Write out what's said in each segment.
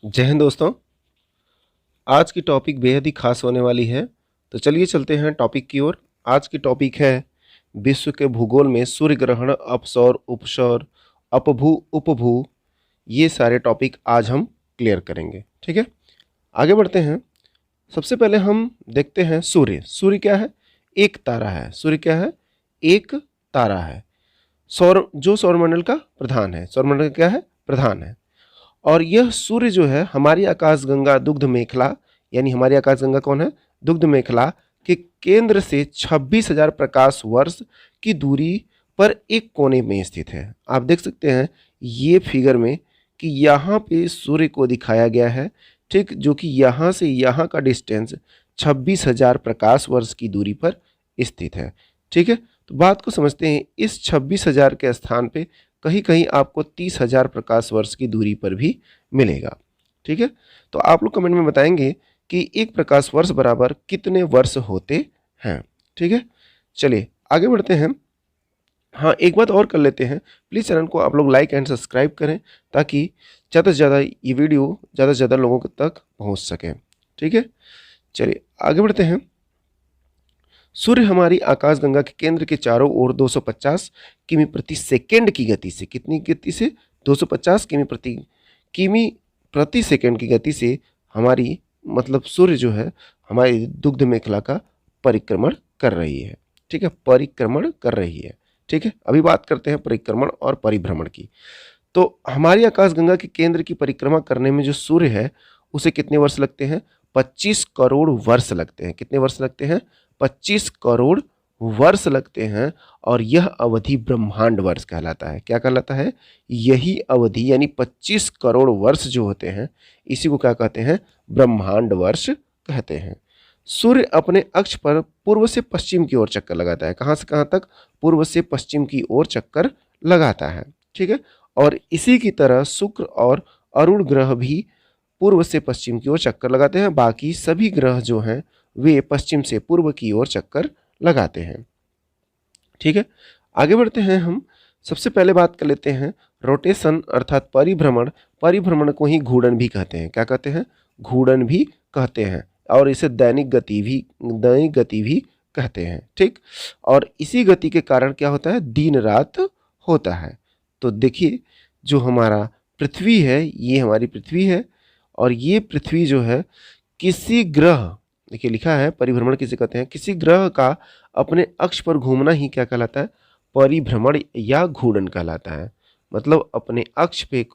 जय हिंद दोस्तों। आज की टॉपिक बेहद ही खास होने वाली है, तो चलिए चलते हैं टॉपिक की ओर। आज की टॉपिक है विश्व के भूगोल में सूर्य ग्रहण, अपसौर, उपसौर, अपभू, उपभू, ये सारे टॉपिक आज हम क्लियर करेंगे। ठीक है, आगे बढ़ते हैं। सबसे पहले हम देखते हैं सूर्य। सूर्य क्या है? एक तारा है। सूर्य क्या है? एक तारा है। सौरमंडल का प्रधान है। सौरमंडल का क्या है? प्रधान है। और यह सूर्य जो है हमारी आकाशगंगा दुग्ध मेखला, यानी हमारी आकाशगंगा कौन है? दुग्ध मेखला के केंद्र से 26,000 प्रकाश वर्ष की दूरी पर एक कोने में स्थित है। आप देख सकते हैं ये फिगर में कि यहाँ पे सूर्य को दिखाया गया है, ठीक, जो कि यहाँ से यहाँ का डिस्टेंस 26,000 प्रकाश वर्ष की दूरी पर स्थित है। ठीक है, तो बात को समझते हैं। इस 26,000 के स्थान पे कहीं कहीं आपको 30,000 प्रकाश वर्ष की दूरी पर भी मिलेगा। ठीक है, तो आप लोग कमेंट में बताएंगे कि एक प्रकाश वर्ष बराबर कितने वर्ष होते हैं। ठीक है, चलिए आगे बढ़ते हैं। हाँ, एक बात और कर लेते हैं, प्लीज़ चैनल को आप लोग लाइक एंड सब्सक्राइब करें ताकि ज़्यादा से ज़्यादा ये वीडियो ज़्यादा से ज़्यादा लोगों तक पहुँच सके। ठीक है, चलिए आगे बढ़ते हैं। सूर्य हमारी आकाशगंगा के केंद्र के चारों ओर 250 किमी प्रति सेकेंड की गति से, कितनी गति से? 250 किमी प्रति सेकेंड की गति से हमारी मतलब सूर्य जो है हमारी दुग्ध मेखला का परिक्रमण कर रही है। ठीक है, परिक्रमण कर रही है। ठीक है, अभी बात करते हैं परिक्रमण और परिभ्रमण की। तो हमारी आकाशगंगा के केंद्र की परिक्रमा करने में जो सूर्य है उसे कितने वर्ष लगते हैं? 25 करोड़ वर्ष लगते हैं। कितने वर्ष लगते हैं? 25 करोड़ वर्ष लगते हैं। और यह अवधि ब्रह्मांड वर्ष कहलाता है। क्या कहलाता है? यही अवधि यानी 25 करोड़ वर्ष जो होते हैं इसी को क्या कहते हैं? ब्रह्मांड वर्ष कहते हैं। सूर्य अपने अक्ष पर पूर्व से पश्चिम की ओर चक्कर लगाता है। कहाँ से कहाँ तक? पूर्व से पश्चिम की ओर चक्कर लगाता है। ठीक है, और इसी की तरह शुक्र और अरुण ग्रह भी पूर्व से पश्चिम की ओर चक्कर लगाते हैं। बाकी सभी ग्रह जो हैं वे पश्चिम से पूर्व की ओर चक्कर लगाते हैं। ठीक है, आगे बढ़ते हैं हम। सबसे पहले बात कर लेते हैं रोटेशन अर्थात परिभ्रमण। परिभ्रमण को ही घूर्णन भी कहते हैं। क्या कहते हैं? घूर्णन भी कहते हैं। और इसे दैनिक गति भी कहते हैं। ठीक, और इसी गति के कारण क्या होता है? दिन रात होता है। तो देखिए जो हमारा पृथ्वी है, ये हमारी पृथ्वी है, और ये पृथ्वी जो है किसी ग्रह, देखिए लिखा है परिभ्रमण किसे कहते हैं? किसी ग्रह का अपने अक्ष पर घूमना ही क्या कहलाता है? परिभ्रमण या घूर्णन कहलाता है। मतलब अपने अक्ष पे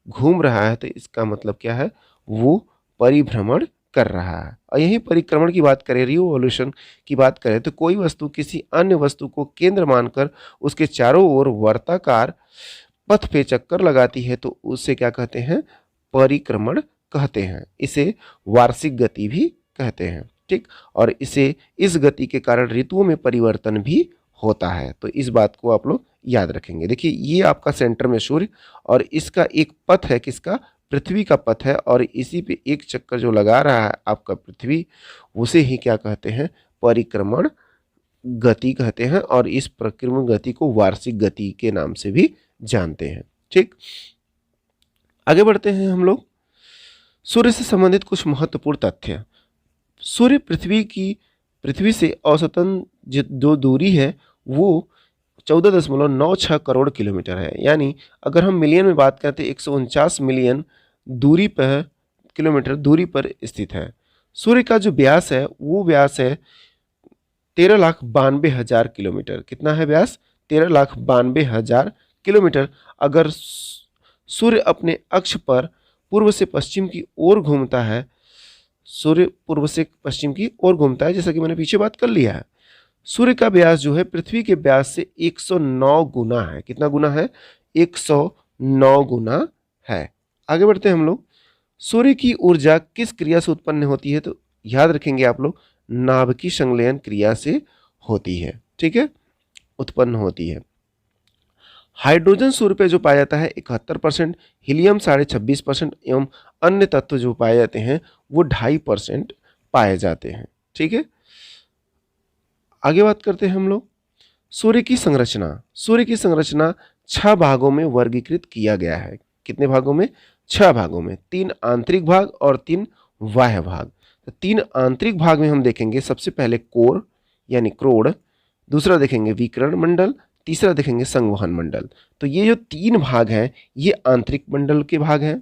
घूम रहा है तो इसका मतलब क्या है? वो परिभ्रमण कर रहा है। और यही परिक्रमण की बात करें, रिवोल्यूशन की बात करें, तो कोई वस्तु किसी अन्य वस्तु को केंद्र मानकर उसके चारों ओर वर्ताकार पथ पे चक्कर लगाती है तो उसे क्या कहते हैं? परिक्रमण कहते हैं। इसे वार्षिक गति भी कहते हैं। ठीक, और इस गति के कारण ऋतुओं में परिवर्तन भी होता है। तो इस बात को आप लोग याद रखेंगे। देखिए ये आपका सेंटर में सूर्य और इसका एक पथ है, किसका? पृथ्वी का पथ है, और इसी पे एक चक्कर जो लगा रहा है आपका पृथ्वी, उसे ही क्या कहते हैं? परिक्रमण गति कहते हैं। और इस परिक्रमण गति को वार्षिक गति के नाम से भी जानते हैं। ठीक, आगे बढ़ते हैं हम लोग। सूर्य से संबंधित कुछ महत्वपूर्ण तथ्य। सूर्य पृथ्वी से औसतन जो दूरी है वो 14.96 करोड़ किलोमीटर है। यानी अगर हम मिलियन में बात करते हैं 149 मिलियन किलोमीटर दूरी पर स्थित है। सूर्य का जो व्यास है वो व्यास है 13,92,000 किलोमीटर। कितना है व्यास? 13,92,000 किलोमीटर। अगर सूर्य अपने अक्ष पर पूर्व से पश्चिम की ओर घूमता है, सूर्य पूर्व से पश्चिम की ओर घूमता है, जैसा कि मैंने पीछे बात कर लिया है। सूर्य का व्यास जो है पृथ्वी के व्यास से 109 गुना है। कितना गुना है? 109 गुना है। आगे बढ़ते हैं हम लोग। सूर्य की ऊर्जा किस क्रिया से उत्पन्न होती है? तो याद रखेंगे आप लोग, नाभिकीय संलयन क्रिया से होती है। ठीक है, उत्पन्न होती है। हाइड्रोजन सूर्य पे जो पाया जाता है 71%, हीलियम 26.5% एवं अन्य तत्व जो पाए जाते हैं वो 2.5% पाए जाते हैं। ठीक है, आगे बात करते हैं हम लोग। सूर्य की संरचना। सूर्य की संरचना 6 भागों में वर्गीकृत किया गया है। कितने भागों में? 6 भागों में, 3 आंतरिक भाग और 3 बाह्य भाग। तो 3 आंतरिक भाग में हम देखेंगे सबसे पहले कोर यानी क्रोड़, दूसरा देखेंगे विकिरण मंडल, तीसरा देखेंगे संवहन मंडल। तो ये जो 3 भाग हैं ये आंतरिक मंडल के भाग हैं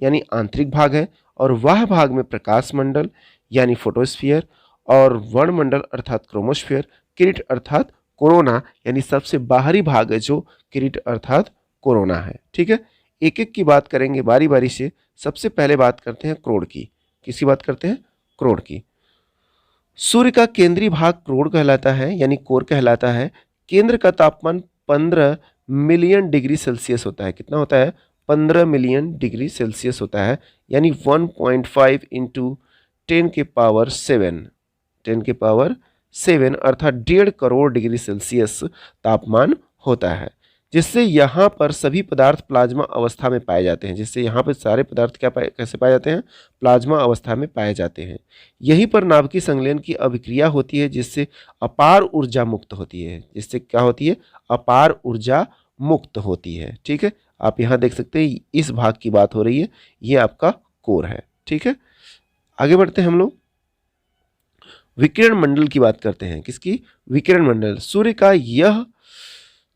यानी आंतरिक भाग है, और बाह्य भाग में प्रकाश मंडल यानी फोटोस्फीयर, और वर्णमंडल अर्थात क्रोमोस्फीयर, किरीट अर्थात कोरोना यानी सबसे बाहरी भाग है जो किरीट अर्थात कोरोना है। ठीक है, एक एक की बात करेंगे बारी बारी से। सबसे पहले बात करते हैं क्रोड़ की। किसकी बात करते हैं? क्रोड़ की। सूर्य का केंद्रीय भाग क्रोड़ कहलाता है यानी कोर कहलाता है। केंद्र का तापमान 15 मिलियन डिग्री सेल्सियस होता है। कितना होता है? 15 मिलियन डिग्री सेल्सियस होता है, यानी 1.5 इंटू 10 के पावर 7 अर्थात 1.5 करोड़ डिग्री सेल्सियस तापमान होता है, जिससे यहाँ पर सभी पदार्थ प्लाज्मा अवस्था में पाए जाते हैं। जिससे यहाँ पर सारे पदार्थ कैसे पाए जाते हैं? प्लाज्मा अवस्था में पाए जाते हैं। यहीं पर नाभिकीय संलयन की अभिक्रिया होती है, जिससे अपार ऊर्जा मुक्त होती है। जिससे क्या होती है? अपार ऊर्जा मुक्त होती है। ठीक है, आप यहाँ देख सकते हैं इस भाग की बात हो रही है, ये आपका कोर है। ठीक है, आगे बढ़ते हैं हम लोग विकिरण मंडल की बात करते हैं। किसकी? विकिरण मंडल। सूर्य का यह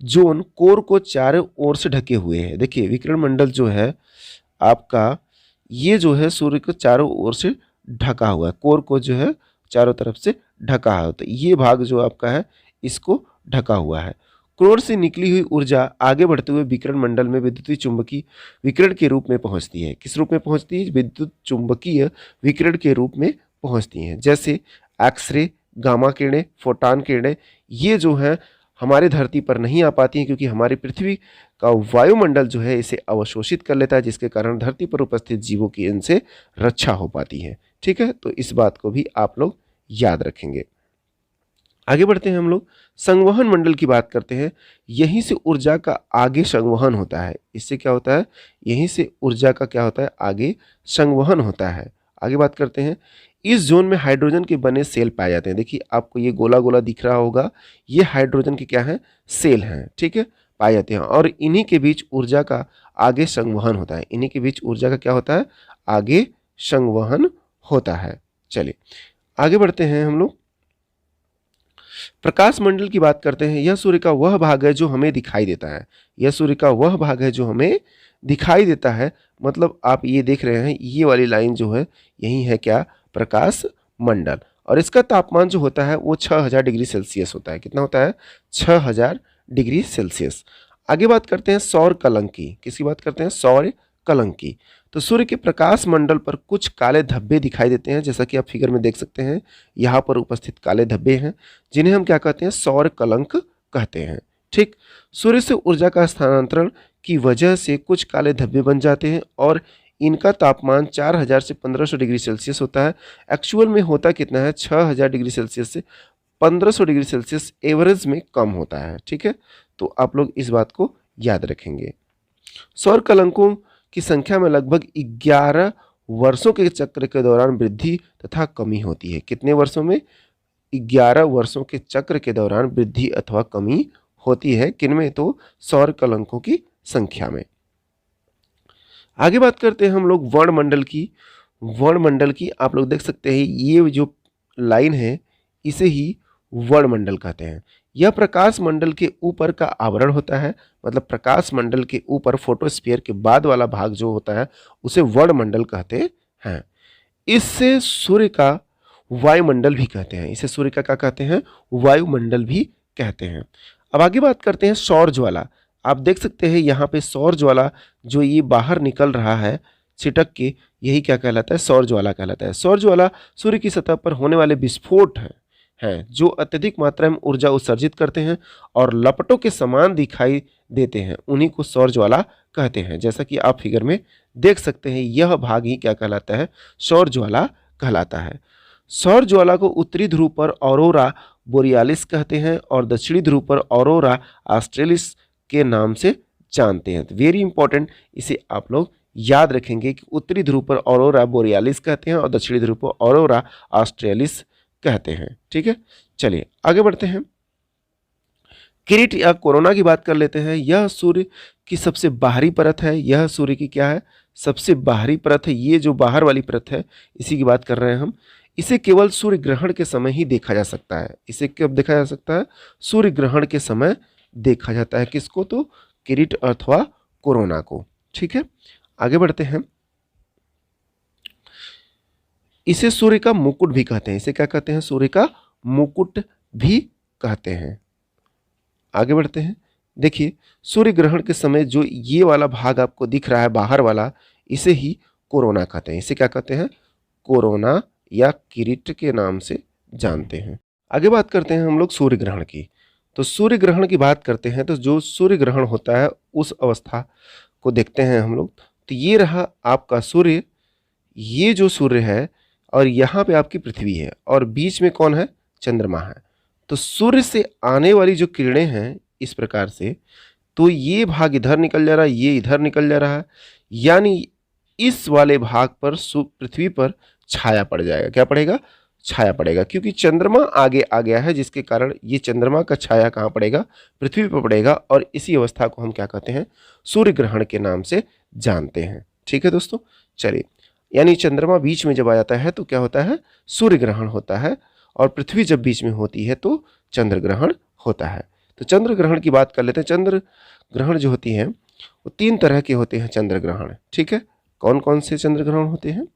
जोन कोर को चारों ओर से ढके हुए है। देखिए विकिरण मंडल जो है आपका, ये जो है सूर्य को चारों ओर से ढका हुआ है, कोर को जो है चारों तरफ से ढका है। तो ये भाग जो आपका है इसको ढका हुआ है। कोर से निकली हुई ऊर्जा आगे बढ़ते हुए विकिरण मंडल में विद्युतीय चुंबकीय विकिरण के रूप में पहुंचती है। किस रूप में पहुंचती है? विद्युत चुंबकीय विकिरण के रूप में पहुंचती हैं। जैसे एक्सरे, गामा किरणें, फोटॉन किरणें, ये जो है हमारे धरती पर नहीं आ पाती हैं, क्योंकि हमारी पृथ्वी का वायुमंडल जो है इसे अवशोषित कर लेता है, जिसके कारण धरती पर उपस्थित जीवों की इनसे रक्षा हो पाती है। ठीक है, तो इस बात को भी आप लोग याद रखेंगे। आगे बढ़ते हैं हम लोग संवहन मंडल की बात करते हैं। यहीं से ऊर्जा का आगे संवहन होता है। इससे क्या होता है? यहीं से ऊर्जा का क्या होता है? आगे संवहन होता है। आगे बात करते हैं, इस जोन में हाइड्रोजन के बने सेल पाए जाते हैं। देखिए आपको ये गोला गोला दिख रहा होगा, ये हाइड्रोजन के क्या है? सेल हैं। ठीक है, पाए जाते हैं, और इन्हीं के बीच ऊर्जा का आगे संवहन होता है। इन्हीं के बीच ऊर्जा का क्या होता है? आगे संवहन होता है। चलिए आगे बढ़ते हैं हम लोग प्रकाश मंडल की बात करते हैं। यह सूर्य का वह भाग है जो हमें दिखाई देता है। यह सूर्य का वह भाग है जो हमें दिखाई देता है। मतलब आप ये देख रहे हैं, ये वाली लाइन जो है यही है क्या? प्रकाश मंडल। और इसका तापमान जो होता है वो 6000 डिग्री सेल्सियस होता है। कितना होता है? 6000 डिग्री सेल्सियस। आगे बात करते हैं सौर कलंक की। किसकी बात करते हैं? सौर कलंक की। तो सूर्य के प्रकाश मंडल पर कुछ काले धब्बे दिखाई देते हैं, जैसा कि आप फिगर में देख सकते हैं। यहाँ पर उपस्थित काले धब्बे हैं, जिन्हें हम क्या कहते हैं? सौर कलंक कहते हैं। ठीक, सूर्य से ऊर्जा का स्थानांतरण की वजह से कुछ काले धब्बे बन जाते हैं, और इनका तापमान 4000 से 1500 डिग्री सेल्सियस होता है। एक्चुअल में होता कितना है? 6000 डिग्री सेल्सियस से 1500 डिग्री सेल्सियस एवरेज में कम होता है। ठीक है, तो आप लोग इस बात को याद रखेंगे। सौर कलंकों की संख्या में लगभग 11 वर्षों के चक्र के दौरान वृद्धि तथा कमी होती है। कितने वर्षों में? 11 वर्षों के चक्र के दौरान वृद्धि अथवा कमी होती है। किनमें? तो सौर कलंकों की संख्या में। आगे बात करते हैं हम लोग वर्णमंडल की। वर्णमंडल की आप लोग देख सकते हैं, ये जो लाइन है इसे ही वर्णमंडल कहते हैं। यह प्रकाश मंडल के ऊपर का आवरण होता है। मतलब प्रकाश मंडल के ऊपर फोटोस्फीयर के बाद वाला भाग जो होता है उसे वर्णमंडल कहते हैं। इससे सूर्य का वायुमंडल भी कहते हैं। इसे सूर्य का क्या कहते हैं? वायुमंडल भी कहते हैं। अब आगे बात करते हैं सौर ज्वाला। आप देख सकते हैं यहाँ पे सौर ज्वाला जो ये बाहर निकल रहा है छिटक के, यही क्या कहलाता है? सौर ज्वाला कहलाता है। सौर ज्वाला सूर्य की सतह पर होने वाले विस्फोट हैं जो अत्यधिक मात्रा में ऊर्जा उत्सर्जित करते हैं और लपटों के समान दिखाई देते हैं। उन्हीं को सौर ज्वाला कहते हैं। जैसा कि आप फिगर में देख सकते हैं, यह भाग ही क्या कहलाता है? सौर ज्वाला कहलाता है। सौर ज्वाला को उत्तरी ध्रुव पर ऑरोरा बोरियालिस कहते हैं और दक्षिणी ध्रुव पर ऑरोरा ऑस्ट्रेलिस के नाम से जानते हैं। तो वेरी इंपॉर्टेंट, इसे आप लोग याद रखेंगे कि उत्तरी ध्रुव पर ऑरोरा बोरियालिस कहते हैं और दक्षिणी ध्रुव पर ऑरोरा ऑस्ट्रेलिस कहते हैं। ठीक है, चलिए आगे बढ़ते हैं। किरीट या कोरोना की बात कर लेते हैं। यह सूर्य की सबसे बाहरी परत है। यह सूर्य की क्या है? सबसे बाहरी परत है, ये जो बाहर वाली परत है इसी की बात कर रहे हैं हम। इसे केवल सूर्य ग्रहण के समय ही देखा जा सकता है। इसे कब देखा जा सकता है? सूर्य ग्रहण के समय देखा जाता है। किसको? तो किरीट अथवा कोरोना को। ठीक है, आगे बढ़ते हैं। इसे सूर्य का मुकुट भी कहते हैं। इसे क्या कहते हैं? सूर्य का मुकुट भी कहते हैं। आगे बढ़ते हैं। देखिए, सूर्य ग्रहण के समय जो ये वाला भाग आपको दिख रहा है बाहर वाला, इसे ही कोरोना कहते हैं। इसे क्या कहते हैं? कोरोना या किरीट के नाम से जानते हैं। आगे बात करते हैं हम लोग सूर्य ग्रहण की। तो सूर्य ग्रहण की बात करते हैं तो जो सूर्य ग्रहण होता है उस अवस्था को देखते हैं हम लोग। तो ये रहा आपका सूर्य, ये जो सूर्य है और यहाँ पे आपकी पृथ्वी है और बीच में कौन है? चंद्रमा है। तो सूर्य से आने वाली जो किरणें हैं इस प्रकार से, तो ये भाग इधर निकल जा रहा है, ये इधर निकल जा रहा है, यानी इस वाले भाग पर पृथ्वी पर छाया पड़ जाएगा। क्या पड़ेगा? छाया पड़ेगा, क्योंकि चंद्रमा आगे आ गया है, जिसके कारण ये चंद्रमा का छाया कहाँ पड़ेगा? पृथ्वी पर पड़ेगा। और इसी अवस्था को हम क्या कहते हैं? सूर्य ग्रहण के नाम से जानते हैं। ठीक है दोस्तों, चलिए, यानी चंद्रमा बीच में जब आ जाता है तो क्या होता है? सूर्य ग्रहण होता है, और पृथ्वी जब बीच में होती है तो चंद्र ग्रहण होता है। तो चंद्र ग्रहण की बात कर लेते हैं। चंद्र ग्रहण जो होती है वो 3 तरह के होते हैं चंद्र ग्रहण। ठीक है, कौन कौन से चंद्र ग्रहण होते हैं?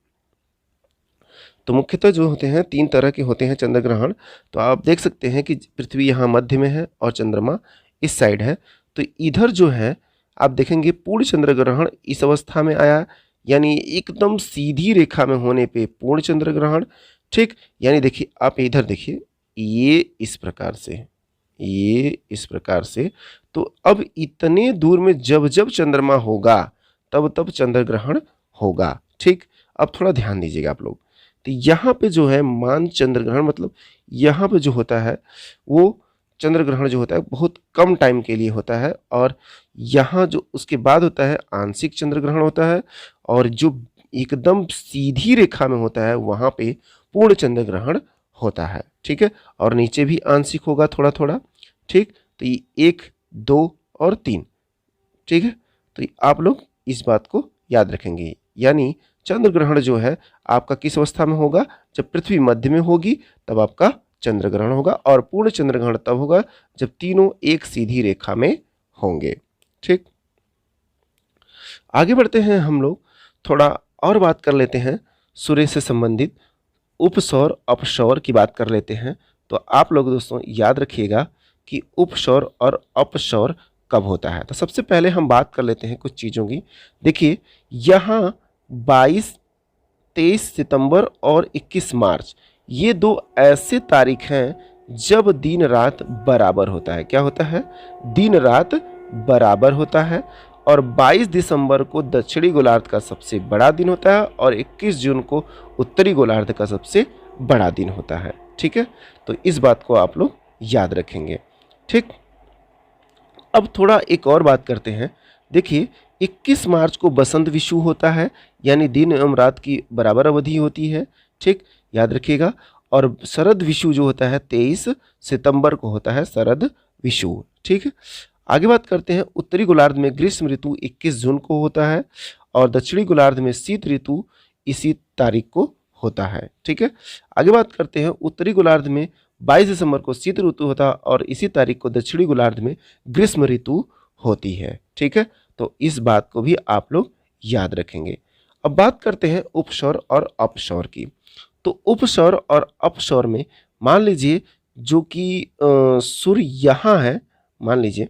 तो मुख्यतः जो होते हैं 3 तरह के होते हैं चंद्र ग्रहण। तो आप देख सकते हैं कि पृथ्वी यहाँ मध्य में है और चंद्रमा इस साइड है। तो इधर जो है आप देखेंगे पूर्ण चंद्र ग्रहण इस अवस्था में आया, यानी एकदम सीधी रेखा में होने पे पूर्ण चंद्र ग्रहण। ठीक, यानी देखिए आप इधर देखिए, ये इस प्रकार से, ये इस प्रकार से। तो अब इतने दूर में जब जब चंद्रमा होगा तब तब चंद्र ग्रहण होगा। ठीक, अब थोड़ा ध्यान दीजिएगा आप लोग। तो यहाँ पे जो है मान चंद्र ग्रहण, मतलब यहाँ पे जो होता है वो चंद्र ग्रहण जो होता है बहुत कम टाइम के लिए होता है, और यहाँ जो उसके बाद होता है आंशिक चंद्र ग्रहण होता है, और जो एकदम सीधी रेखा में होता है वहाँ पे पूर्ण चंद्र ग्रहण होता है। ठीक है, और नीचे भी आंशिक होगा थोड़ा थोड़ा। ठीक, तो ये 1, 2 और 3। ठीक है, तो आप लोग इस बात को याद रखेंगे, यानी चंद्र ग्रहण जो है आपका किस अवस्था में होगा? जब पृथ्वी मध्य में होगी तब आपका चंद्र ग्रहण होगा, और पूर्ण चंद्र ग्रहण तब होगा जब तीनों एक सीधी रेखा में होंगे। ठीक, आगे बढ़ते हैं हम लोग, थोड़ा और बात कर लेते हैं सूर्य से संबंधित उपसौर अपसौर की बात कर लेते हैं। तो आप लोग दोस्तों याद रखिएगा कि उपसौर और अपसौर कब होता है। तो सबसे पहले हम बात कर लेते हैं कुछ चीज़ों की। देखिए, यहाँ 22, 23 सितंबर और 21 मार्च, ये 2 ऐसे तारीख हैं जब दिन रात बराबर होता है। क्या होता है? दिन रात बराबर होता है। और 22 दिसंबर को दक्षिणी गोलार्ध का सबसे बड़ा दिन होता है, और 21 जून को उत्तरी गोलार्ध का सबसे बड़ा दिन होता है। ठीक है, तो इस बात को आप लोग याद रखेंगे। ठीक, अब थोड़ा एक और बात करते हैं। देखिए, 21 मार्च को बसंत विषु होता है, यानी दिन एवं रात की बराबर अवधि होती है। ठीक, याद रखिएगा। और शरद विषु जो होता है 23 सितंबर को होता है शरद विषु। ठीक है, आगे बात करते हैं। उत्तरी गोलार्ध में ग्रीष्म ऋतु 21 जून को होता है, और दक्षिणी गोलार्ध में शीत ऋतु इसी तारीख को होता है। ठीक है, आगे बात करते हैं। उत्तरी गोलार्ध में 22 दिसंबर को शीत ऋतु होता है, और इसी तारीख को दक्षिणी गोलार्ध में ग्रीष्म ऋतु होती है। ठीक है, तो इस बात को भी आप लोग याद रखेंगे। अब बात करते हैं उपसौर और अपसौर की। तो उपसौर और अपसौर में मान लीजिए जो कि सूर्य यहाँ है, मान लीजिए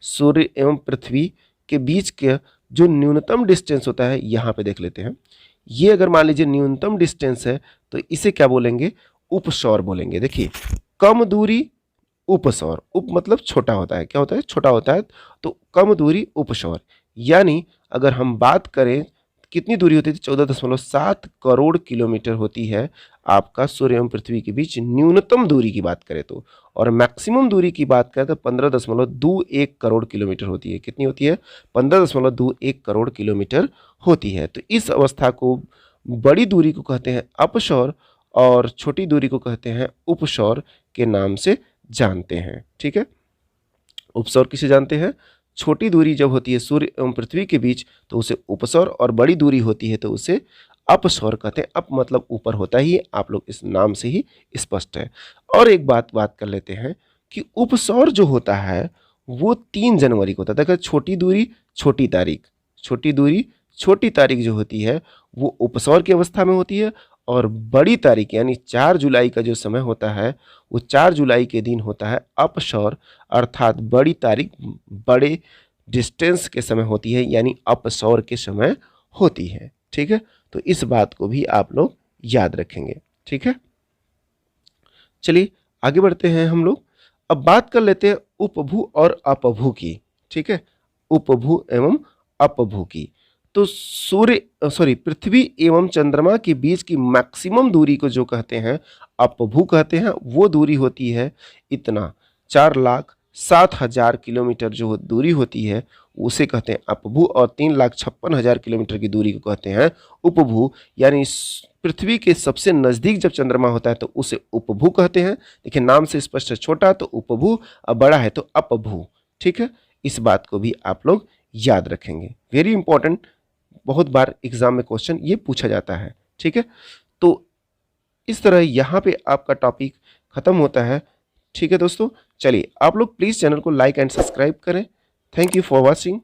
सूर्य एवं पृथ्वी के बीच के जो न्यूनतम डिस्टेंस होता है, यहाँ पे देख लेते हैं। ये अगर मान लीजिए न्यूनतम डिस्टेंस है तो इसे क्या बोलेंगे? उपसौर बोलेंगे। देखिए, कम दूरी उपसौर, उप मतलब छोटा होता है। क्या होता है? छोटा होता है। तो कम दूरी उपसौर, यानी अगर हम बात करें कितनी दूरी होती है? 14.7 करोड़ किलोमीटर होती है आपका सूर्य एवं पृथ्वी के बीच न्यूनतम दूरी की बात करें तो, और मैक्सिमम दूरी की बात करें तो 15.21 करोड़ किलोमीटर होती है। कितनी होती है? 15.21 करोड़ किलोमीटर होती है। तो इस अवस्था को, बड़ी दूरी को कहते हैं अपसौर, और छोटी दूरी को कहते हैं उपसौर के नाम से जानते हैं। ठीक है, उपसौर किसे जानते हैं? छोटी दूरी जब होती है सूर्य एवं पृथ्वी के बीच तो उसे उपसौर, और बड़ी दूरी होती है तो उसे अपसौर कहते हैं। अप मतलब ऊपर होता ही है, आप लोग इस नाम से ही स्पष्ट है। और एक बात कर लेते हैं कि उपसौर जो होता है वो 3 जनवरी को होता है। देखो, छोटी दूरी छोटी तारीख, छोटी दूरी छोटी तारीख जो होती है वो उपसौर की अवस्था में होती है, और बड़ी तारीख यानी 4 जुलाई का जो समय होता है वो 4 जुलाई के दिन होता है अपसौर, अर्थात बड़ी तारीख बड़े डिस्टेंस के समय होती है, यानी अपसौर के समय होती है। ठीक है, तो इस बात को भी आप लोग याद रखेंगे। ठीक है, चलिए आगे बढ़ते हैं हम लोग। अब बात कर लेते हैं उपभू और अपभू की। ठीक है, उपभू एवं अपभू की। तो पृथ्वी एवं चंद्रमा के बीच की मैक्सिमम दूरी को जो कहते हैं अपभू कहते हैं। वो दूरी होती है इतना 4,07,000 किलोमीटर जो दूरी होती है उसे कहते हैं अपभू, और 3,56,000 किलोमीटर की दूरी को कहते हैं उपभू। यानी पृथ्वी के सबसे नज़दीक जब चंद्रमा होता है तो उसे उपभू कहते हैं। देखिए नाम से स्पष्ट है, छोटा तो उपभू, और बड़ा है तो अपभू। ठीक है, इस बात को भी आप लोग याद रखेंगे, वेरी इंपॉर्टेंट, बहुत बार एग्जाम में क्वेश्चन ये पूछा जाता है। ठीक है, तो इस तरह यहाँ पे आपका टॉपिक खत्म होता है। ठीक है दोस्तों, चलिए आप लोग प्लीज़ चैनल को लाइक एंड सब्सक्राइब करें। Thank you for watching.